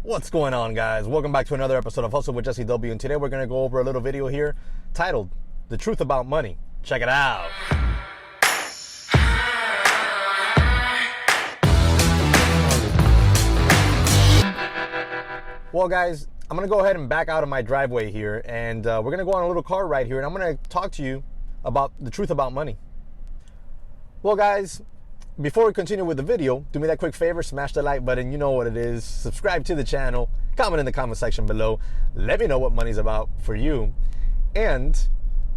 What's going on, guys? Welcome back to another episode of Hustle with Jesse W. And today we're going to go over a little video here titled The Truth About Money. Check it out. Well, guys, I'm going to go ahead and back out of my driveway here, and we're going to go on a little car ride here, and I'm going to talk to you about the truth about money. Well, guys, before we continue with the video, do me that quick favor, smash the like button, you know what it is, subscribe to the channel, comment in the comment section below, let me know what money's about for you. And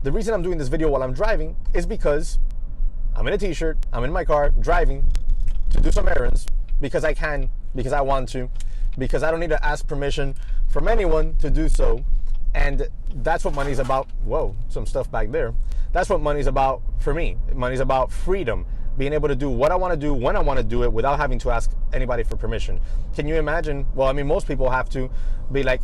the reason I'm doing this video while I'm driving is because I'm in a t-shirt, I'm in my car, driving to do some errands, because I can, because I want to, because I don't need to ask permission from anyone to do so. And that's what money's about. Whoa, some stuff back there. That's what money's about for me. Money's about freedom. Being able to do what I want to do when I want to do it without having to ask anybody for permission. Can you imagine? Well, I mean, most people have to be like,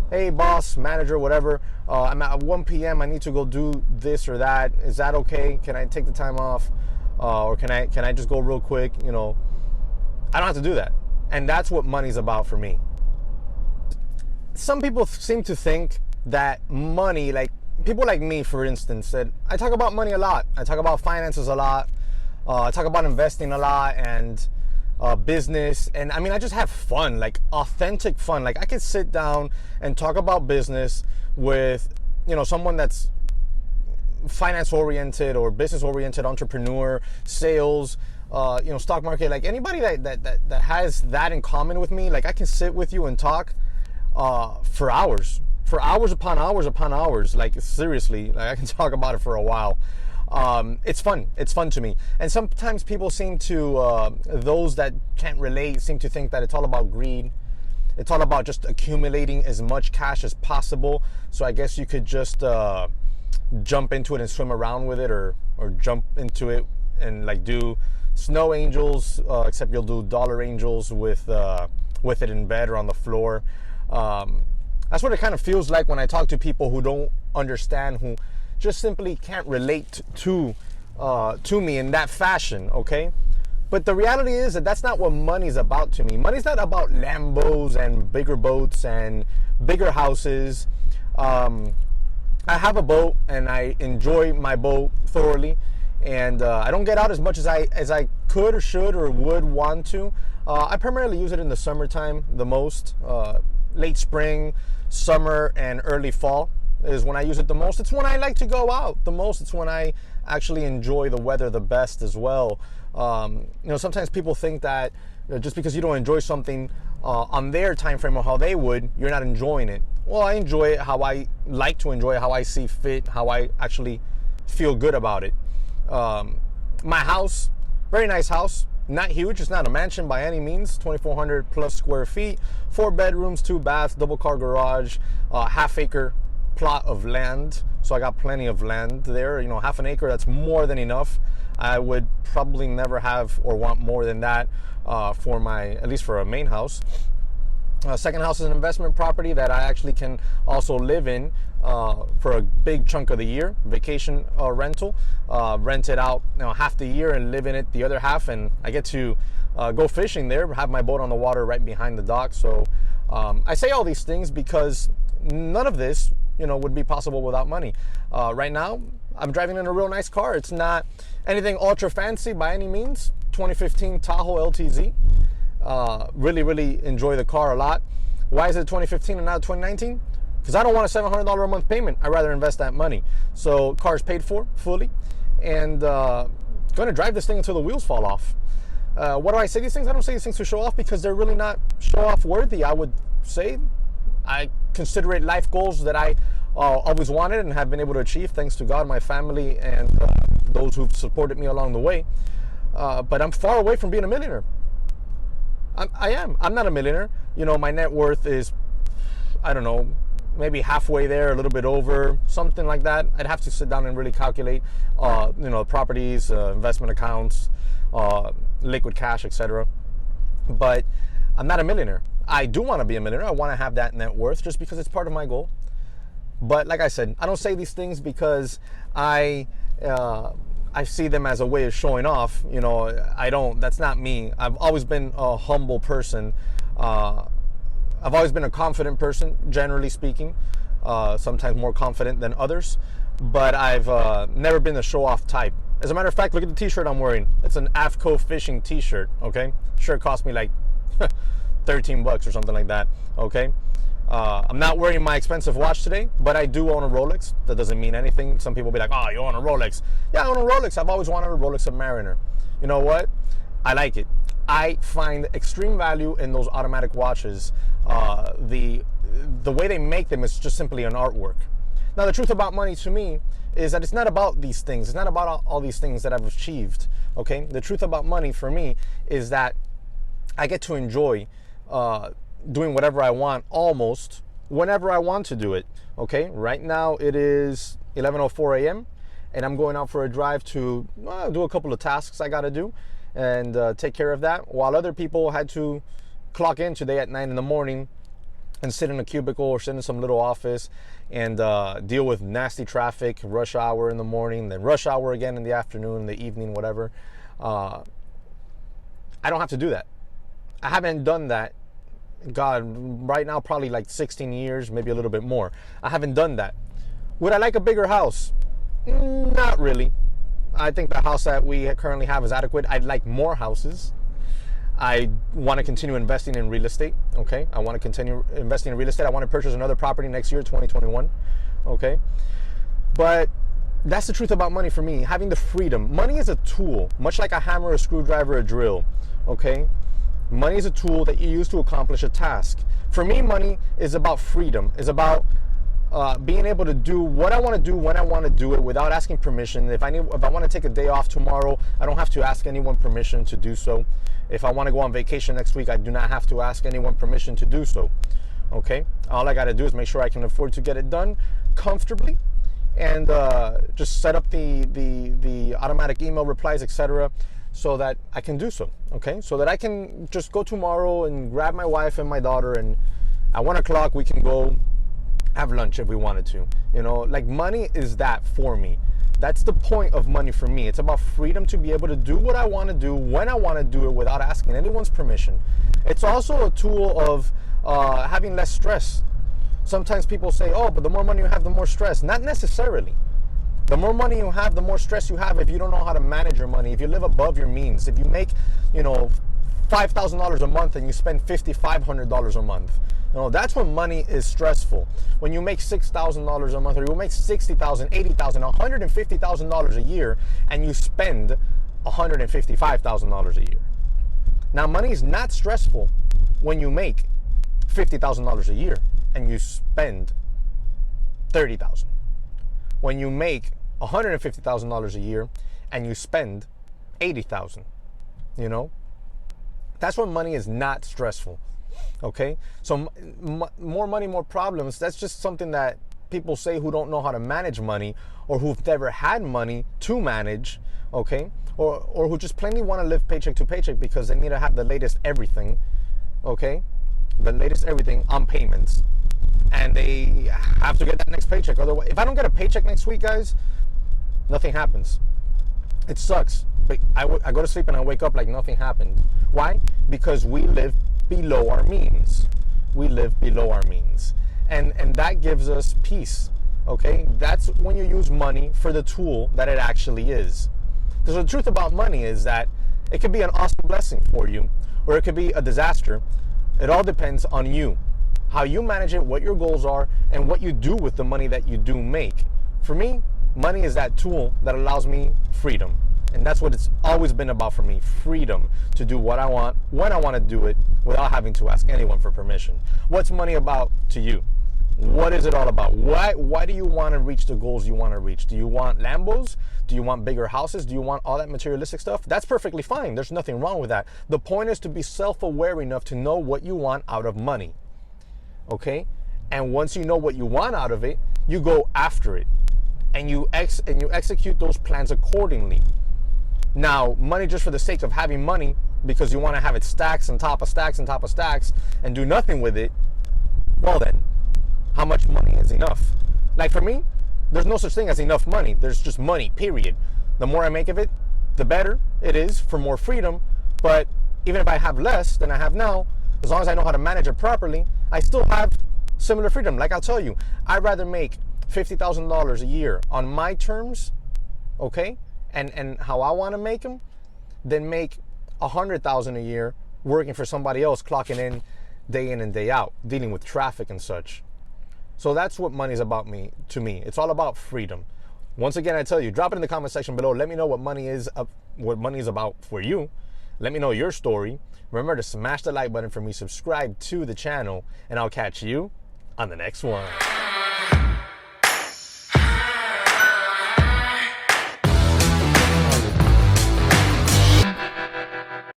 hey, boss, manager, whatever, I'm at 1 p.m. I need to go do this or that. Is that okay? Can I take the time off? Or can I just go real quick? You know, I don't have to do that. And that's what money's about for me. Some people seem to think that money, like people like me, for instance, that I talk about money a lot. I talk about finances a lot. I talk about investing a lot and business. And I mean, I just have fun, like authentic fun. Like I could sit down and talk about business with, you know, someone that's finance oriented or business oriented, entrepreneur, sales, you know, stock market, like anybody that has that in common with me. Like I can sit with you and talk for hours upon hours. Like seriously, like I can talk about it for a while. It's fun to me. And sometimes people seem to, those that can't relate, seem to think that it's all about greed. It's all about just accumulating as much cash as possible. So I guess you could just jump into it and swim around with it, or jump into it and like do snow angels, except you'll do dollar angels with it in bed or on the floor. That's what it kind of feels like when I talk to people who don't understand, who just simply can't relate to me in that fashion, okay? But the reality is that that's not what money's about to me. Money's not about Lambos and bigger boats and bigger houses. I have a boat and I enjoy my boat thoroughly, and I don't get out as much as I could or should or would want to. I primarily use it in the summertime the most. Late spring, summer, and early fall is when I use it the most. It's when I like to go out the most. It's when I actually enjoy the weather the best as well. You know, sometimes people think that just because you don't enjoy something on their time frame or how they would, you're not enjoying it. Well, I enjoy it how I like to enjoy it, how I see fit, how I actually feel good about it. My house, very nice house. Not huge, it's not a mansion by any means, 2,400 plus square feet, 4 bedrooms, 2 baths, double car garage, half-acre plot of land. So I got plenty of land there, you know, half an acre, that's more than enough. I would probably never have or want more than that for at least for a main house. Second house is an investment property that I actually can also live in for a big chunk of the year. Vacation rental, rent it out, you know, half the year and live in it the other half, and I get to go fishing there, have my boat on the water right behind the dock. So I say all these things because none of this, you know, would be possible without money. Right now, I'm driving in a real nice car. It's not anything ultra fancy by any means. 2015 Tahoe LTZ. Really enjoy the car a lot. Why is it 2015 and not 2019? Because I don't want a $700 a month payment. I'd rather invest that money. So car's paid for fully, and going to drive this thing until the wheels fall off. What do I say these things? I don't say these things to show off, because they're really not show off worthy, I would say. I consider it life goals that I always wanted and have been able to achieve, thanks to God, my family, and those who've supported me along the way. But I'm far away from being a millionaire. I'm not a millionaire. You know, my net worth is, I don't know, maybe halfway there, a little bit over, something like that. I'd have to sit down and really calculate, you know, properties, investment accounts, liquid cash, etc. But I'm not a millionaire. I do want to be a millionaire. I want to have that net worth just because it's part of my goal. But like I said, I don't say these things because I see them as a way of showing off. You know, I don't, that's not me. I've always been a humble person. I've always been a confident person, generally speaking, sometimes more confident than others, but I've never been the show-off type. As a matter of fact, look at the t-shirt I'm wearing. It's an AFCO fishing t-shirt, okay? Shirt cost me like 13 bucks or something like that, okay? I'm not wearing my expensive watch today, but I do own a Rolex. That doesn't mean anything. Some people be like, oh, you own a Rolex. Yeah, I own a Rolex. I've always wanted a Rolex Submariner. You know what? I like it. I find extreme value in those automatic watches. The way they make them is just simply an artwork. Now, the truth about money to me is that it's not about these things. It's not about all these things that I've achieved, okay? The truth about money for me is that I get to enjoy doing whatever I want almost whenever I want to do it, okay? Right now it is 11:04 a.m. and I'm going out for a drive to do a couple of tasks I gotta do and take care of that, while other people had to clock in today at 9 in the morning and sit in a cubicle or sit in some little office and deal with nasty traffic, rush hour in the morning, then rush hour again in the afternoon, the evening, whatever. I don't have to do that. I haven't done that, God, right now probably like 16 years, maybe a little bit more. I haven't done that. Would I like a bigger house? Not really. I think the house that we currently have is adequate. I'd like more houses. I want to continue investing in real estate, okay? I want to continue investing in real estate. I want to purchase another property next year, 2021, okay? But that's the truth about money for me, having the freedom. Money is a tool, much like a hammer, a screwdriver, a drill, okay? Money is a tool that you use to accomplish a task. For me, money is about freedom. It's about being able to do what I want to do when I want to do it without asking permission. If I want to take a day off tomorrow, I don't have to ask anyone permission to do so. If I want to go on vacation next week, I do not have to ask anyone permission to do so. Okay? All I got to do is make sure I can afford to get it done comfortably and just set up the automatic email replies, etc., so that I can do so, okay? So that I can just go tomorrow and grab my wife and my daughter, and at 1 o'clock we can go have lunch if we wanted to. You know, like, money is that for me. That's the point of money for me. It's about freedom to be able to do what I want to do when I want to do it without asking anyone's permission. It's also a tool of having less stress. Sometimes people say, oh, but the more money you have, the more stress. Not necessarily. The more money you have, the more stress you have if you don't know how to manage your money, if you live above your means, if you make, $5,000 a month and you spend $5,500 a month. That's when money is stressful. When you make $6,000 a month, or you make $60,000, $80,000, $150,000 a year, and you spend $155,000 a year. Now, money is not stressful when you make $50,000 a year and you spend $30,000. When you make $150,000 a year and you spend $80,000, that's when money is not stressful. Okay, so more money, more problems. That's just something that people say who don't know how to manage money, or who've never had money to manage. Okay, or who just plainly want to live paycheck to paycheck because they need to have the latest everything. Okay, the latest everything on payments, and they have to get that next paycheck. Otherwise, if I don't get a paycheck next week, guys, nothing happens. It sucks. But I go to sleep and I wake up like nothing happened. Why? Because we live below our means. We live below our means. And that gives us peace. Okay? That's when you use money for the tool that it actually is. Because the truth about money is that it could be an awesome blessing for you, or it could be a disaster. It all depends on you. How you manage it, what your goals are, and what you do with the money that you do make. For me, money is that tool that allows me freedom. And that's what it's always been about for me, freedom to do what I want, when I want to do it, without having to ask anyone for permission. What's money about to you? What is it all about? Why do you want to reach the goals you want to reach? Do you want Lambos? Do you want bigger houses? Do you want all that materialistic stuff? That's perfectly fine. There's nothing wrong with that. The point is to be self-aware enough to know what you want out of money. Okay? And once you know what you want out of it, you go after it. And you execute those plans accordingly. Now, money just for the sake of having money, because you want to have it stacks on top of stacks on top of stacks and do nothing with it, well then, how much money is enough? Like for me, there's no such thing as enough money. There's just money, period. The more I make of it, the better it is for more freedom. But even if I have less than I have now, as long as I know how to manage it properly, I still have similar freedom. Like I'll tell you, I'd rather make $50,000 a year on my terms, okay, and how I want to make them, than make $100,000 a year working for somebody else, clocking in and day out, dealing with traffic and such. So that's what money is about to me. It's all about freedom. Once again, I tell you, drop it in the comment section below. Let me know what money is about for you. Let me know your story. Remember to smash the like button for me, subscribe to the channel, and I'll catch you on the next one.